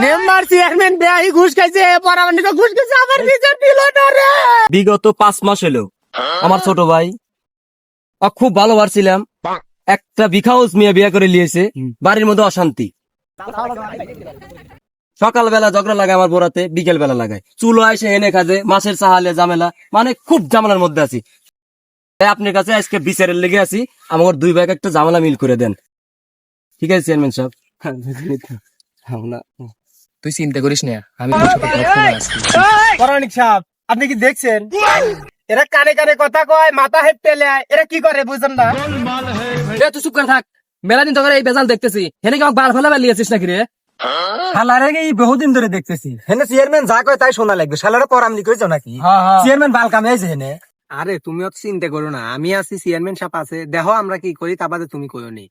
Member chairman বেআই ঘুষ খাইছে, পরামানিক ঘুষ খাইছে, আমার বিচার দিল না রে। বিগত 5 মাস হলো আমার ছোট ভাই খুব ভালোবাসছিলাম, একটা ভিখাউস মিয়া বিয়ে করে নিয়েছে, বাড়ির মধ্যে অশান্তি। সকালবেলা ঝগড়া লাগায় আমার বোরাতে, বিকেল বেলা লাগায়, চুলো এসে এনে কাজে, মাছের চাহালে ঝামেলা, মানে খুব ঝামেলার মধ্যে আছি। তাই আপনার কাছে আজকে বিচারের লেগে আছি, আমার 2 ভাইকে একটা ঝামেলা মিল করে দেন। ঠিক আছে চেয়ারম্যান সাহেব? তুই চিন্তা করিস না, আমি তোর সাথে সবসময় আছি। পরামানিক সাহেব, আপনি কি দেখছেন এরা কানে কানে কথা কয়, মাথা হেট পেলে এরা কি করে বুঝেন না? তুই চুপ করে থাক, মেলা দিন তোকে এই বেজাল দেখতেছি, হেনে কি আমাকে বার ফেলা বেলিয়েছিস নাকি রে? শালারে এই বহুদিন ধরে দেখতেছি, হেনে চেয়ারম্যান যা কয় তাই শোনা লাগবে। শালারে পরামলি কইছো নাকি? চেয়ারম্যান বাল কামাইছে হেনে। আরে তুমিও তো চিন্তা করো না, আমি আছি, চেয়ারম্যান সাহেব আছে, দেখো আমরা কি করি, তা বাদে তুমি কইও নি।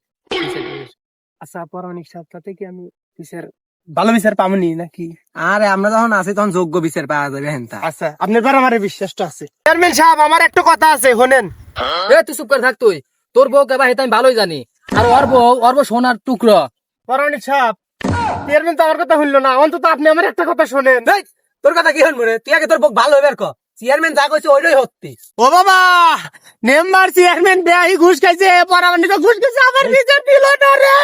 আচ্ছা পরামানিক সাহেব, তাতে কি আমি বিচার, ভালো বিচার পামনি নাকি? আরে আমরা যখন আছি তখন যোগ্য বিচার পাওয়া যাবে হেনতা। আচ্ছা আপনার পর আমার বিশ্বাসটা আছে। চেয়ারম্যান সাহেব, আমার একটা কথা আছে, শোনেন। তুই চুপ করে থাক, তোর বউ কেবা হেতা আমি ভালোই জানি, আর ওর বউ সোনার টুকরো। পরামানিক সাহেব, চেয়ারম্যান তো আমার কথা শুনলো না, অন্তত আপনি আমার একটা কথা শোনেন। তোর কথা কি শুনবো রে? তুই আগে তোর বউ ভালো হবে আর চেয়ারম্যান যা কইছে ওইটাই হচ্ছে। ও বাবা, মেম্বার চেয়ারম্যান বেআই ঘুষ খাইছে, পরামানিক ঘুষ খাইছে, আমার বিচার দিল না রে।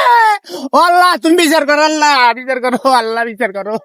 আল্লাহ তুমি বিচার করো, আল্লাহ বিচার করো, আল্লাহ বিচার করো।